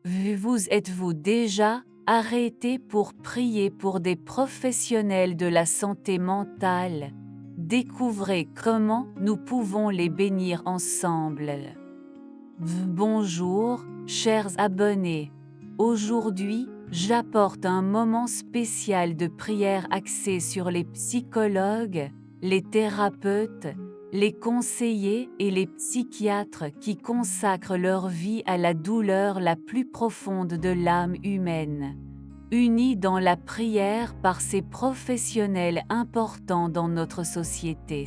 Vous êtes-vous déjà arrêté pour prier pour des professionnels de la santé mentale? Découvrez comment nous pouvons les bénir ensemble. Bonjour, chers abonnés. Aujourd'hui, j'apporte un moment spécial de prière axé sur les psychologues, les thérapeutes, les conseillers et les psychiatres qui consacrent leur vie à la douleur la plus profonde de l'âme humaine. Unis dans la prière par ces professionnels importants dans notre société.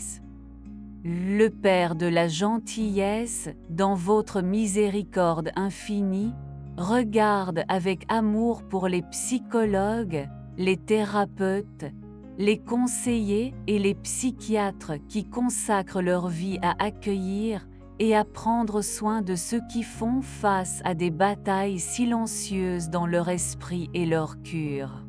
Le Père de la gentillesse, dans votre miséricorde infinie, regarde avec amour pour les psychologues, les thérapeutes, les conseillers et les psychiatres qui consacrent leur vie à accueillir et à prendre soin de ceux qui font face à des batailles silencieuses dans leur esprit et leur cœur.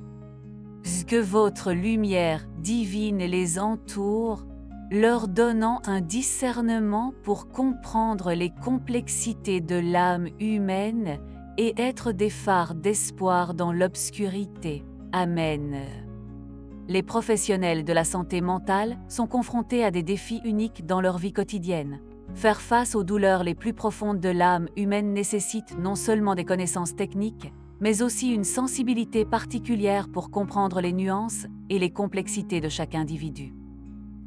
Que votre lumière divine les entoure, leur donnant un discernement pour comprendre les complexités de l'âme humaine et être des phares d'espoir dans l'obscurité. Amen. Les professionnels de la santé mentale sont confrontés à des défis uniques dans leur vie quotidienne. Faire face aux douleurs les plus profondes de l'âme humaine nécessite non seulement des connaissances techniques, mais aussi une sensibilité particulière pour comprendre les nuances et les complexités de chaque individu.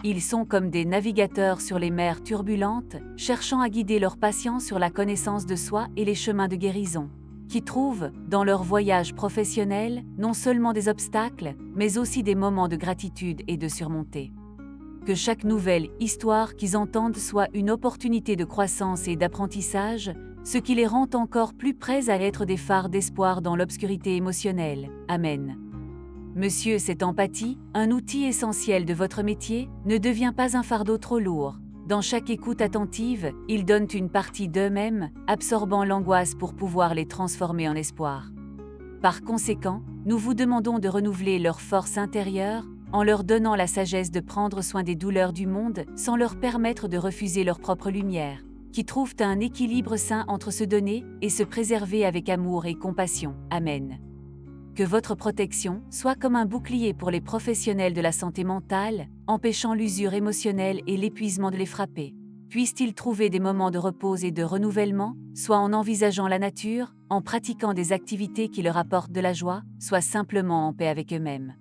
Ils sont comme des navigateurs sur les mers turbulentes, cherchant à guider leurs patients sur la connaissance de soi et les chemins de guérison, qui trouvent, dans leur voyage professionnel, non seulement des obstacles, mais aussi des moments de gratitude et de surmontée. Que chaque nouvelle histoire qu'ils entendent soit une opportunité de croissance et d'apprentissage, ce qui les rend encore plus prêts à être des phares d'espoir dans l'obscurité émotionnelle. Amen. Monsieur, cette empathie, un outil essentiel de votre métier, ne devient pas un fardeau trop lourd. Dans chaque écoute attentive, ils donnent une partie d'eux-mêmes, absorbant l'angoisse pour pouvoir les transformer en espoir. Par conséquent, nous vous demandons de renouveler leur force intérieure, en leur donnant la sagesse de prendre soin des douleurs du monde sans leur permettre de refuser leur propre lumière, qui trouvent un équilibre sain entre se donner et se préserver avec amour et compassion. Amen. Que votre protection soit comme un bouclier pour les professionnels de la santé mentale, empêchant l'usure émotionnelle et l'épuisement de les frapper. Puissent-ils trouver des moments de repos et de renouvellement, soit en envisageant la nature, en pratiquant des activités qui leur apportent de la joie, soit simplement en paix avec eux-mêmes.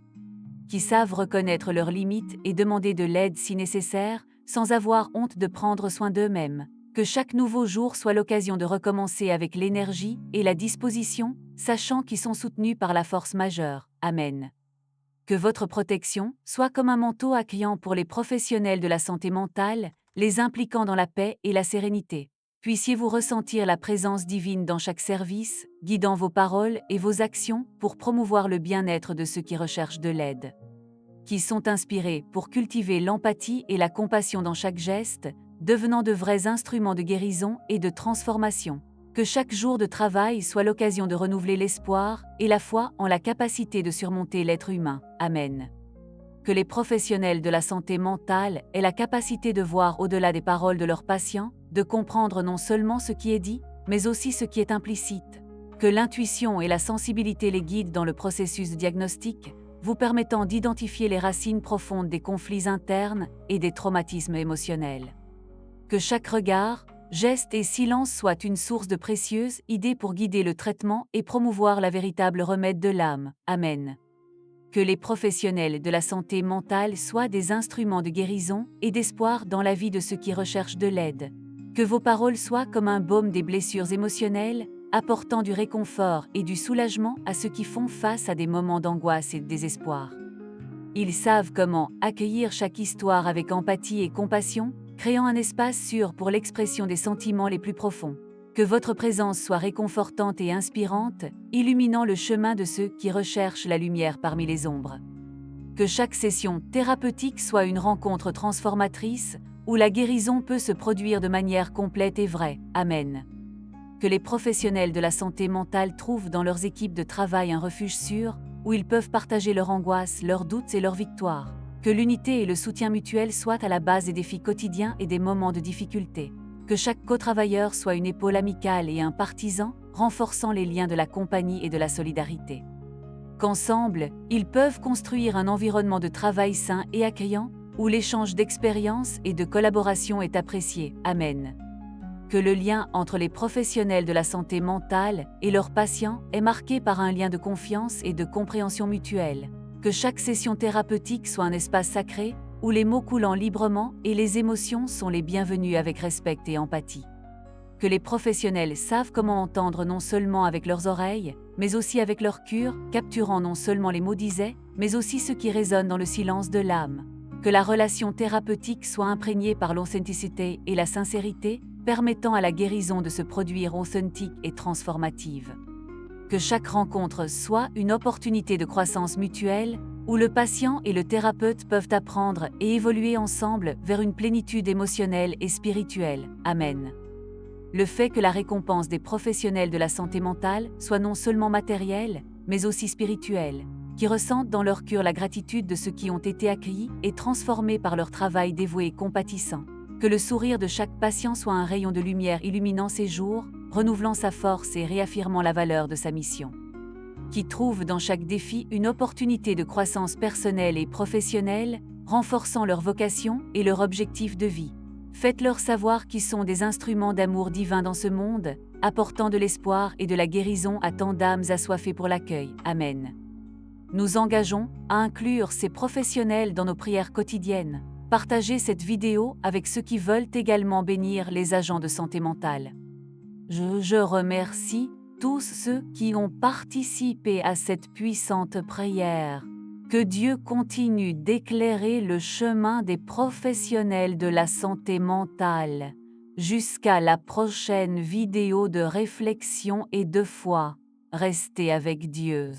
Qui savent reconnaître leurs limites et demander de l'aide si nécessaire, sans avoir honte de prendre soin d'eux-mêmes. Que chaque nouveau jour soit l'occasion de recommencer avec l'énergie et la disposition, sachant qu'ils sont soutenus par la force majeure. Amen. Que votre protection soit comme un manteau accueillant pour les professionnels de la santé mentale, les impliquant dans la paix et la sérénité. Puissiez-vous ressentir la présence divine dans chaque service, guidant vos paroles et vos actions pour promouvoir le bien-être de ceux qui recherchent de l'aide. Qui sont inspirés pour cultiver l'empathie et la compassion dans chaque geste, devenant de vrais instruments de guérison et de transformation. Que chaque jour de travail soit l'occasion de renouveler l'espoir et la foi en la capacité de surmonter l'être humain. Amen. Que les professionnels de la santé mentale aient la capacité de voir au-delà des paroles de leurs patients, de comprendre non seulement ce qui est dit, mais aussi ce qui est implicite. Que l'intuition et la sensibilité les guident dans le processus diagnostique, vous permettant d'identifier les racines profondes des conflits internes et des traumatismes émotionnels. Que chaque regard, geste et silence soient une source de précieuses idées pour guider le traitement et promouvoir la véritable remède de l'âme. Amen. Que les professionnels de la santé mentale soient des instruments de guérison et d'espoir dans la vie de ceux qui recherchent de l'aide. Que vos paroles soient comme un baume des blessures émotionnelles, apportant du réconfort et du soulagement à ceux qui font face à des moments d'angoisse et de désespoir. Ils savent comment accueillir chaque histoire avec empathie et compassion, créant un espace sûr pour l'expression des sentiments les plus profonds. Que votre présence soit réconfortante et inspirante, illuminant le chemin de ceux qui recherchent la lumière parmi les ombres. Que chaque session thérapeutique soit une rencontre transformatrice, où la guérison peut se produire de manière complète et vraie. Amen. Que les professionnels de la santé mentale trouvent dans leurs équipes de travail un refuge sûr, où ils peuvent partager leurs angoisses, leurs doutes et leurs victoires. Que l'unité et le soutien mutuel soient à la base des défis quotidiens et des moments de difficulté. Que chaque co-travailleur soit une épaule amicale et un partisan, renforçant les liens de la compagnie et de la solidarité. Qu'ensemble, ils peuvent construire un environnement de travail sain et accueillant, où l'échange d'expériences et de collaboration est apprécié. Amen. Que le lien entre les professionnels de la santé mentale et leurs patients est marqué par un lien de confiance et de compréhension mutuelle. Que chaque session thérapeutique soit un espace sacré, où les mots coulent librement et les émotions sont les bienvenues avec respect et empathie. Que les professionnels savent comment entendre non seulement avec leurs oreilles, mais aussi avec leur cœur, capturant non seulement les mots disais, mais aussi ce qui résonne dans le silence de l'âme. Que la relation thérapeutique soit imprégnée par l'authenticité et la sincérité, permettant à la guérison de se produire authentique et transformative. Que chaque rencontre soit une opportunité de croissance mutuelle, où le patient et le thérapeute peuvent apprendre et évoluer ensemble vers une plénitude émotionnelle et spirituelle. Amen. Le fait que la récompense des professionnels de la santé mentale soit non seulement matérielle, mais aussi spirituelle, qui ressentent dans leur cœur la gratitude de ceux qui ont été accueillis et transformés par leur travail dévoué et compatissant. Que le sourire de chaque patient soit un rayon de lumière illuminant ses jours, renouvelant sa force et réaffirmant la valeur de sa mission. Qui trouve dans chaque défi une opportunité de croissance personnelle et professionnelle, renforçant leur vocation et leur objectif de vie. Faites-leur savoir qu'ils sont des instruments d'amour divin dans ce monde, apportant de l'espoir et de la guérison à tant d'âmes assoiffées pour l'accueil. Amen. Nous engageons à inclure ces professionnels dans nos prières quotidiennes. Partagez cette vidéo avec ceux qui veulent également bénir les agents de santé mentale. Je remercie tous ceux qui ont participé à cette puissante prière. Que Dieu continue d'éclairer le chemin des professionnels de la santé mentale. Jusqu'à la prochaine vidéo de réflexion et de foi. Restez avec Dieu.